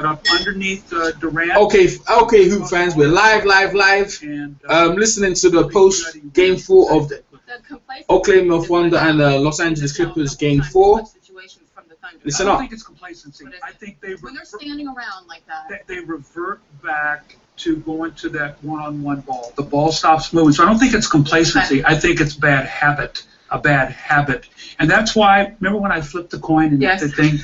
up underneath Durant. Okay, Hoop fans, we're live, listening to the post-game 4 of the Oklahoma Thunder and the Los Angeles Clippers game 4. Listen I up. don't think it's complacency. I think when they're standing around like that, they revert back to going to that one-on-one ball. The ball stops moving. So I don't think it's complacency. I think it's bad habit, a bad habit. And that's why, remember when I flipped the coin and yes. the thing?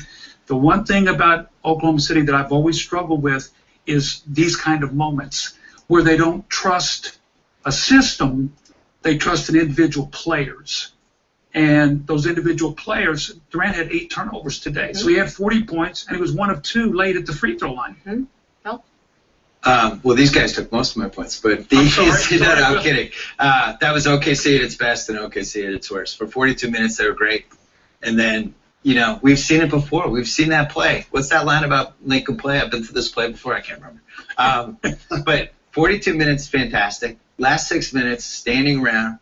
The one thing about Oklahoma City that I've always struggled with is these kind of moments where they don't trust a system, they trust in individual players. And those individual players, Durant had 8 turnovers today. Mm-hmm. So he had 40 points, and he was 1 of 2 late at the free throw line. Mm-hmm. Well, these guys took most of my points, but these, no, I'm kidding. That was OKC at its best and OKC at its worst. For 42 minutes, they were great. And then, you know, we've seen it before. We've seen that play. What's that line about Lincoln play? I've been through this play before. I can't remember. But 42 minutes, fantastic. Last 6 minutes, standing around,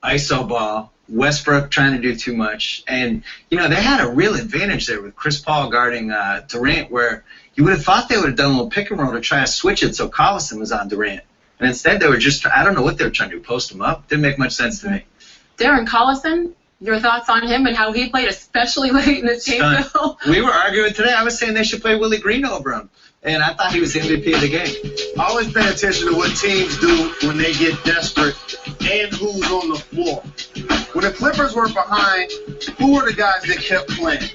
iso ball, Westbrook trying to do too much. And, you know, they had a real advantage there with Chris Paul guarding Durant, where you would have thought they would have done a little pick and roll to try to switch it so Collison was on Durant. And instead they were just, I don't know what they were trying to do, post him up. Didn't make much sense to me. Darren Collison, your thoughts on him and how he played, especially late in this game, Bill? We were arguing today. I was saying they should play Willie Green over him. And I thought he was the MVP of the game. I always pay attention to what teams do when they get desperate and who's on the floor. When the Clippers were behind, who were the guys that kept playing?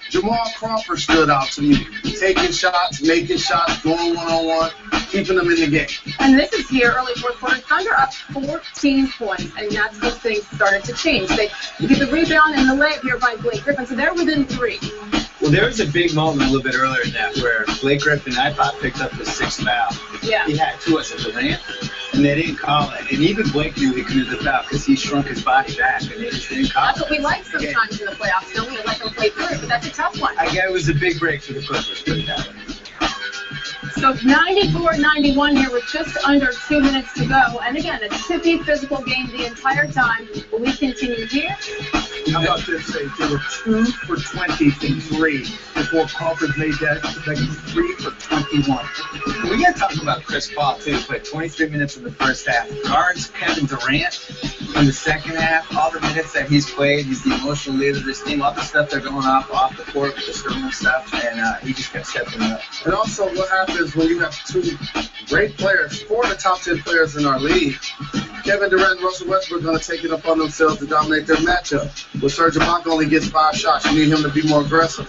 Jamal Crawford stood out to me, taking shots, making shots, going one-on-one, keeping them in the game. And this is here, early fourth quarter, Thunder up 14 points, and that's when things started to change. They get the rebound and the layup here by Blake Griffin, so they're within 3. Well, there was a big moment a little bit earlier in that where Blake Griffin, I thought, picked up his 6th foul. Yeah. He had 2 at Durant, and they didn't call it. And even Blake knew he couldn't have the foul because he shrunk his body back, and they just didn't call it. That's what we like sometimes in the playoffs. Don't we let them play through it, but that's a tough one. I guess it was a big break for the Clippers, put it that way. So 94-91 here with just under 2 minutes to go. And again, a chippy physical game the entire time. But we continue here. How about this? They were 2 for 20 from 3 before Crawford made that 3 for 21. We got to talk about Chris Paul, too. He played 23 minutes in the first half. Guards Kevin Durant in the second half. All the minutes that he's played, he's the emotional leader of this team. All the stuff they're going off the court with the Sterling stuff, and he just kept stepping up. And also what happens when you have 2 great players, 4 of the top 10 players in our league, Kevin Durant and Russell Westbrook are going to take it upon themselves to dominate their matchup. When Serge Ibaka only gets 5 shots, you need him to be more aggressive.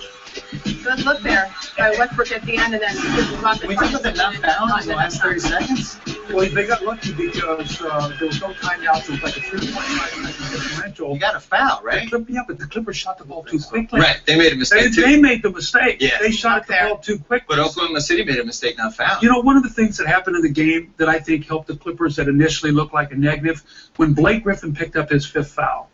Good look there by Westbrook at the end, and then we took up enough fouls in the last 30 seconds. Well, they got lucky because there was no timeouts. It was like a 3-point differential. You got a foul, right? Yeah, but the Clippers shot the ball too quickly. Right, they made a mistake too. They made the mistake. Yeah. They shot the ball too quickly. But Oklahoma City made a mistake not fouling. You know, one of the things that happened in the game that I think helped the Clippers that initially looked like a negative, when Blake Griffin picked up his 5th foul,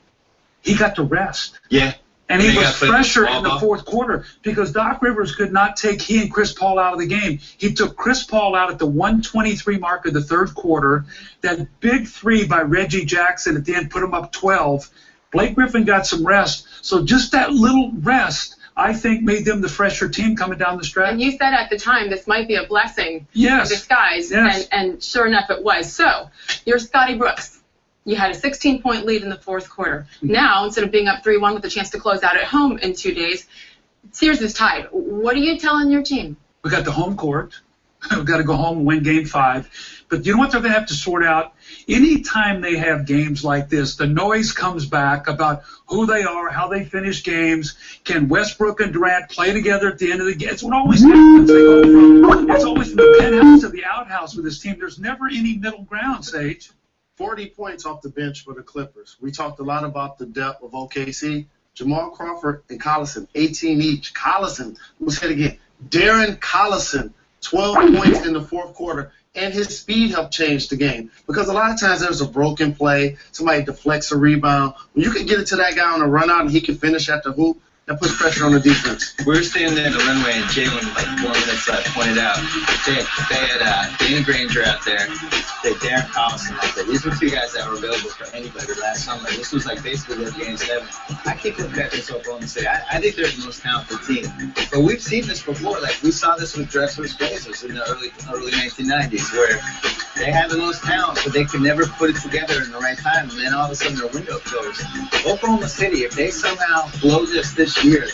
he got to rest. Yeah. And he was fresher in the 4th quarter because Doc Rivers could not take he and Chris Paul out of the game. He took Chris Paul out at the 1:23 mark of the 3rd quarter. That big 3 by Reggie Jackson at the end put him up 12. Blake Griffin got some rest. So just that little rest, I think, made them the fresher team coming down the stretch. And you said at the time this might be a blessing in disguise, and sure enough it was. So you're Scotty Brooks. You had a 16-point lead in the 4th quarter. Now, instead of being up 3-1 with a chance to close out at home in 2 days, series is tied. What are you telling your team? We got the home court. We've got to go home and win Game 5. But you know what they're going to have to sort out? Anytime they have games like this, the noise comes back about who they are, how they finish games. Can Westbrook and Durant play together at the end of the game? It's what always happens. It's always from the penthouse to the outhouse with this team. There's never any middle ground, Sage. 40 points off the bench for the Clippers. We talked a lot about the depth of OKC. Jamal Crawford and Collison, 18 each. Collison, let's hit again. Darren Collison, 12 points in the 4th quarter, and his speed helped change the game. Because a lot of times there's a broken play, somebody deflects a rebound. When you can get it to that guy on a run out and he can finish at the hoop, That puts pressure on the defense. We were standing there in the runway, and Jalen, like 4 minutes left, pointed out they had Danny Granger out there, they had Darren Collison out there. These were 2 guys that were available for anybody last summer. This was like basically their game 7. I keep looking at this Oklahoma State. I think they're the most talented team. But we've seen this before. Like we saw this with Drexler's Blazers in the early 1990s, where they had the most talent, but they could never put it together in the right time, and then all of a sudden their window closed. Oklahoma City, if they somehow blow this year,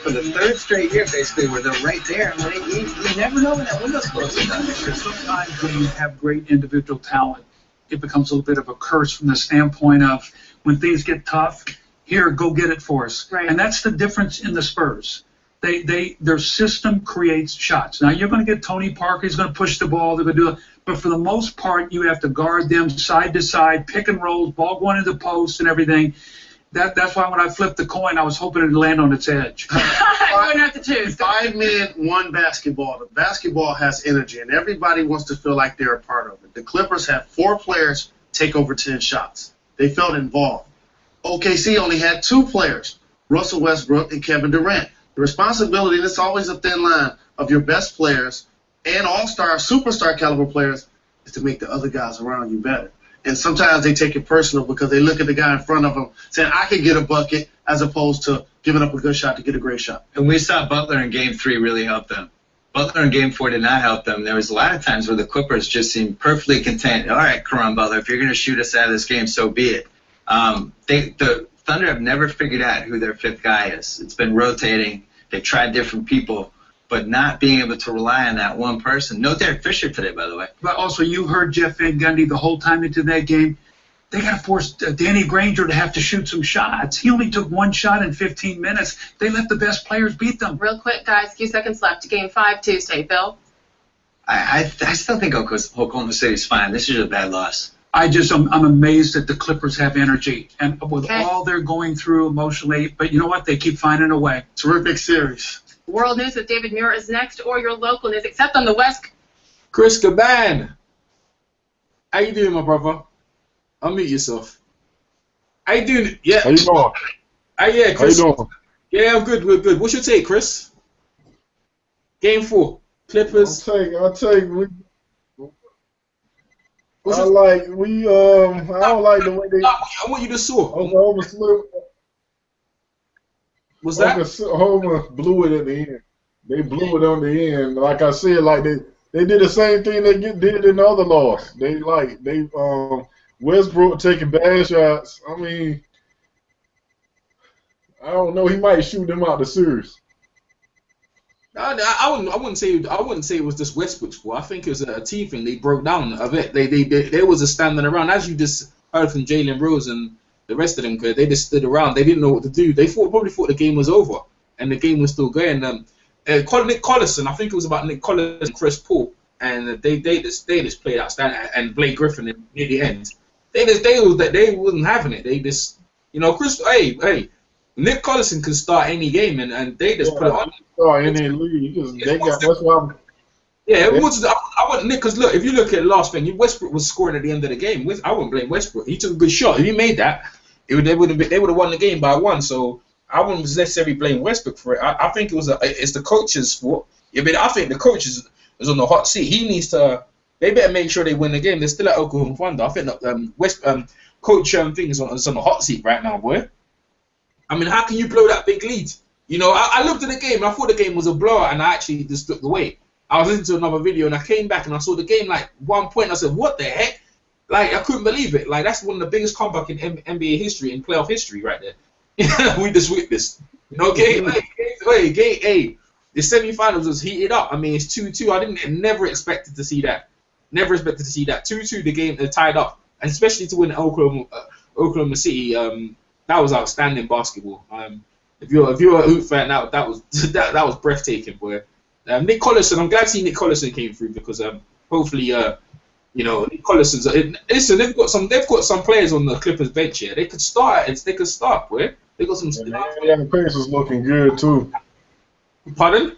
for the 3rd straight year, basically, where they're right there, and you never know when that window's closing. Sometimes when you have great individual talent, it becomes a little bit of a curse from the standpoint of when things get tough, here, go get it for us. Right. And that's the difference in the Spurs. Their system creates shots. Now, you're going to get Tony Parker. He's going to push the ball. They're going to do it. But for the most part, you have to guard them side to side, pick and rolls, ball going into the post and everything. That's why when I flipped the coin, I was hoping it would land on its edge. I wouldn't have to choose. 5 men, 1 basketball. The basketball has energy, and everybody wants to feel like they're a part of it. The Clippers had 4 players take over 10 shots. They felt involved. OKC only had 2 players, Russell Westbrook and Kevin Durant. The responsibility, and it's always a thin line, of your best players and all-star, superstar caliber players is to make the other guys around you better. And sometimes they take it personal because they look at the guy in front of them saying, I can get a bucket, as opposed to giving up a good shot to get a great shot. And we saw Butler in Game 3 really help them. Butler in Game 4 did not help them. There was a lot of times where the Clippers just seemed perfectly content. All right, Caron Butler, if you're going to shoot us out of this game, so be it. The Thunder have never figured out who their 5th guy is. It's been rotating. They tried different people, but not being able to rely on that one person. No Derek Fisher today, by the way. But also, you heard Jeff Van Gundy the whole time into that game. They got to force Danny Granger to have to shoot some shots. He only took 1 shot in 15 minutes. They let the best players beat them. Real quick, guys, a few seconds left. Game 5 Tuesday. Bill? I still think Oklahoma City's fine. This is a bad loss. I'm amazed that the Clippers have energy and with all they're going through emotionally. But you know what? They keep finding a way. Terrific series. World News with David Muir is next, or your local news, except on the West. Chris Caban. How you doing, my brother? Unmute yourself. How you doing? Yeah. How you doing? Yeah, Chris. How you doing? Yeah, I'm good. We're good. What's your take, Chris? Game 4. Clippers. I'll take. I don't like the way they. I want you to saw. Oklahoma slipped. Was that? Oklahoma blew it at the end. They blew it on the end. Like I said, like they did the same thing they did in the other loss. They Westbrook taking bad shots. I mean, I don't know. He might shoot them out the series. I wouldn't say it was just Westbrook's fault. I think it was a team thing. They broke down a bit. They was a standing around, as you just heard from Jalen Rose and the rest of them. They just stood around. They didn't know what to do. They probably thought the game was over, and the game was still going. Nick Collison, I think it was about Nick Collison and Chris Paul, and they just played outstanding. And Blake Griffin near the end, they wasn't having it. They just, Chris. Hey. Nick Collison can start any game, and they just put it on. Start any league. That's why I'm. Yeah, it was. I want Nick, because look, if you look at the last thing, Westbrook was scoring at the end of the game. I wouldn't blame Westbrook. He took a good shot. If he made that, they would have won the game by 1. So I wouldn't necessarily blame Westbrook for it. I think it's the coach's fault. Yeah, but I think the coach is on the hot seat. He needs to. They better make sure they win the game. They're still at Oklahoma Thunder. I think coach thing is on the hot seat right now, boy. I mean, how can you blow that big lead? I looked at the game. I thought the game was a blowout, and I actually just looked away. I was listening to another video, and I came back, and I saw the game like 1 point. And I said, what the heck? Like, I couldn't believe it. Like, that's one of the biggest comeback in NBA history, in playoff history right there. We just witnessed. Game, the semifinals was heated up. I mean, it's 2-2. I never expected to see that. 2-2, the game tied up. And especially to win Oklahoma City, that was outstanding basketball. If you're a Hoop fan, that was breathtaking, boy. Nick Collison, I'm glad to see Nick Collison came through because hopefully Nick Collison's. Listen, they've got some players on the Clippers bench here. They could start, boy. They got some. The Indiana Pacers looking good too. Pardon?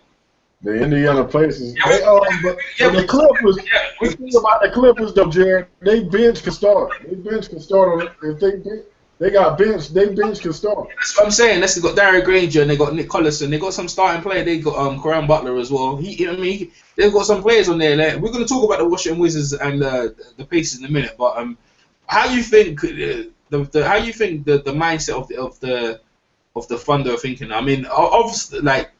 The Indiana Pacers. The Clippers. The thing about the Clippers, though, Jared, they bench can start. They bench can start on it if they. They got bench. They bench can start. That's what I'm saying. They got Darren Granger and they got Nick Collison. They got some starting player. They got Coran Butler as well. They've got some players on there. Like, we're gonna talk about the Washington Wizards and the Pacers in a minute. But how you think the mindset of the Thunder are thinking? I mean, obviously, like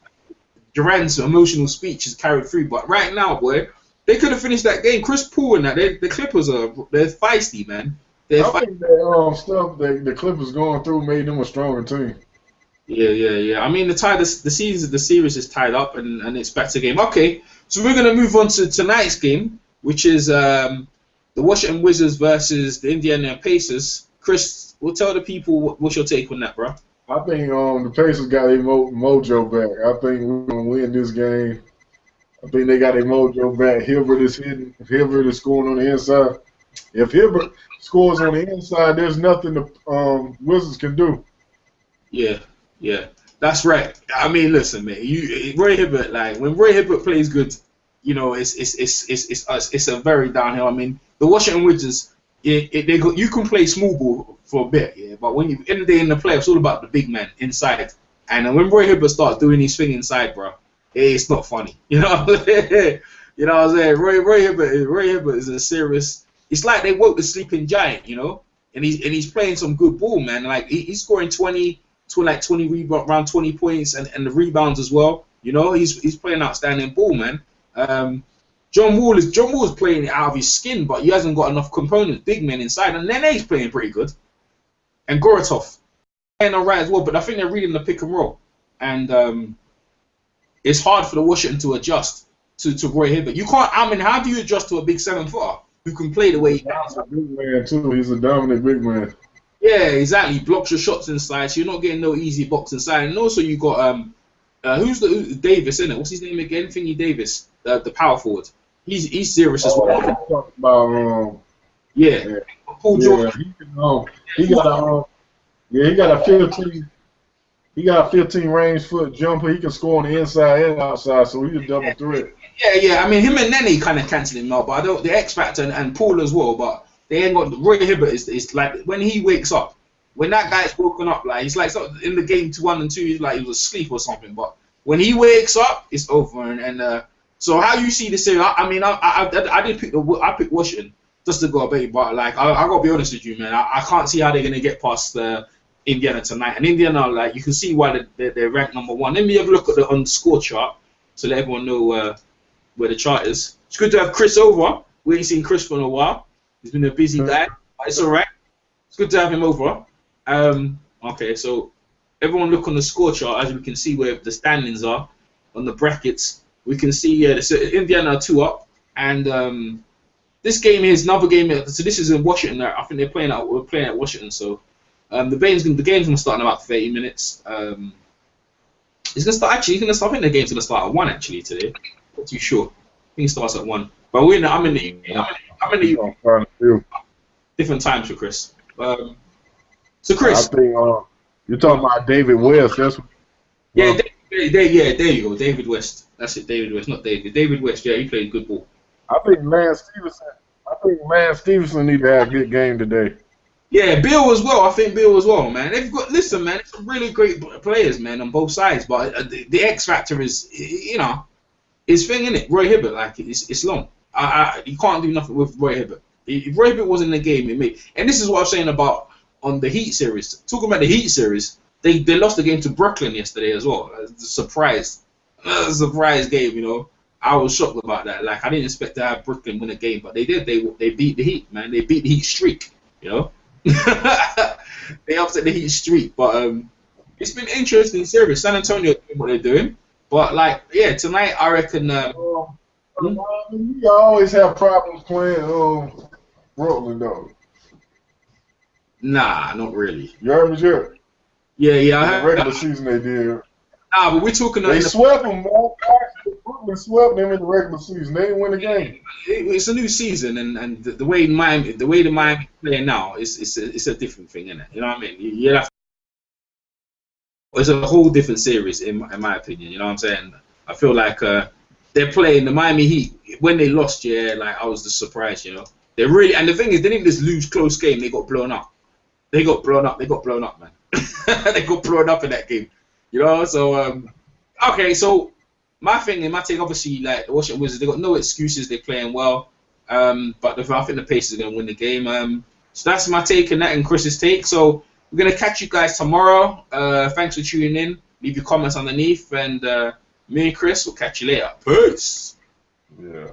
Durant's emotional speech is carried through, but right now, boy, they could have finished that game. Chris Paul and the Clippers they're feisty, man. I think that stuff that the Clippers going through made them a stronger team. Yeah. I mean, the series is tied up, and it's back to game. Okay, so we're gonna move on to tonight's game, which is the Washington Wizards versus the Indiana Pacers. Chris, we'll tell the people what's your take on that, bro. I think the Pacers got their mojo back. I think we're gonna win this game. I think they got their mojo back. Hilbert is hitting. Hilbert is scoring on the inside. If Hilbert scores on the inside, there's nothing the Wizards can do. Yeah, that's right. I mean, listen, man. Roy Hibbert, like when Roy Hibbert plays good, you know, it's a very downhill. I mean, the Washington Wizards, you can play small ball for a bit, yeah, but when you end the day in the playoffs, it's all about the big man inside. And when Roy Hibbert starts doing his thing inside, bro, it's not funny. You know what I'm saying? You know what I'm saying? Roy Hibbert is a serious. It's like they woke the sleeping giant, you know, and he's playing some good ball, man. Like he's scoring 20 around 20 points and the rebounds as well. You know, he's playing outstanding ball, man. John Wall is playing it out of his skin, but he hasn't got enough components, big men inside. And Nene's playing pretty good, and Gorotov playing alright as well. But I think they're reading the pick and roll, and it's hard for the Washington to adjust to Roy Hibbert. You can't. I mean, how do you adjust to a big 7-footer who can play the way he does? He's a big man too. He's a dominant big man. Yeah, exactly. He blocks your shots inside, so you're not getting no easy box inside. And also you got who's Davis, isn't it? What's his name again? Thingy Davis, the power forward. He's serious as well. Talk about yeah. Paul George. He got a 15. He got a 15 range foot jumper. He can score on the inside and outside, so he's a double threat. Yeah. I mean, him and Nene kind of cancelling him out, but I don't. The X Factor and Paul as well, but they ain't got Roy Hibbert. Is like when he wakes up, when that guy's woken up, like he's like in the game 1 and 2, he's like he was asleep or something. But when he wakes up, it's over. And so how you see this series? I mean, I did pick picked Washington just to go a bit, but like I gotta be honest with you, man. I can't see how they're gonna get past Indiana tonight. And Indiana, like you can see why they're ranked number 1. Let me have a look at on the score chart so let everyone know where the chart is. It's good to have Chris over. We ain't seen Chris for a while. He's been a busy guy, but it's all right. It's good to have him over. Okay, so everyone look on the score chart as we can see where the standings are on the brackets. We can see Indiana are 2 up, and this game is another game. So this is in Washington. I think we're playing at Washington. So the game's gonna start in about 30 minutes. It's gonna start actually. I think the game's gonna start at 1 actually today. Not too sure. I think it starts at 1. But I'm in the UK. I'm in the UK. Different times for Chris. So Chris, I think you're talking about David West. That's there you go, David West. That's it, David West, not David. David West, yeah, he played good ball. I think Lance Stevenson need to have a good game today. Yeah, Bill as well. I think Bill as well, man. Listen, man, it's really great players, man, on both sides. But the X factor is, his thing, innit? Roy Hibbert, like it's long. You can't do nothing with Roy Hibbert. If Roy Hibbert was in the game, and this is what I'm saying about on the Heat series. Talking about the Heat series, they lost the game to Brooklyn yesterday as well. It's a surprise game, I was shocked about that. Like I didn't expect to have Brooklyn win a game, but they did. They beat the Heat, man. They beat the Heat streak, They upset the Heat streak, but it's been interesting series. San Antonio doing what they're doing, but tonight I reckon. You always have problems playing Brooklyn, though. Nah, not really. You heard me, Jerry? Yeah. In the regular season they did. Nah, but we're talking. They swept them. Brooklyn swept them in the regular season. They didn't win the game. It's a new season, and the way the Miami playing now it's a different thing, isn't it? You know what I mean? It's a whole different series in my opinion. You know what I'm saying? I feel like they're playing the Miami Heat when they lost. Yeah, like I was just surprised. They really, and the thing is, they didn't just lose close game. They got blown up. They got blown up. They got blown up, man. They got blown up in that game. You know, so okay, so my take, obviously, like the Washington Wizards, they got no excuses. They're playing well, but I think the Pacers are gonna win the game. So that's my take and that, and Chris's take. So we're gonna catch you guys tomorrow. Thanks for tuning in. Leave your comments underneath, and me and Chris will catch you later. Peace. Yeah.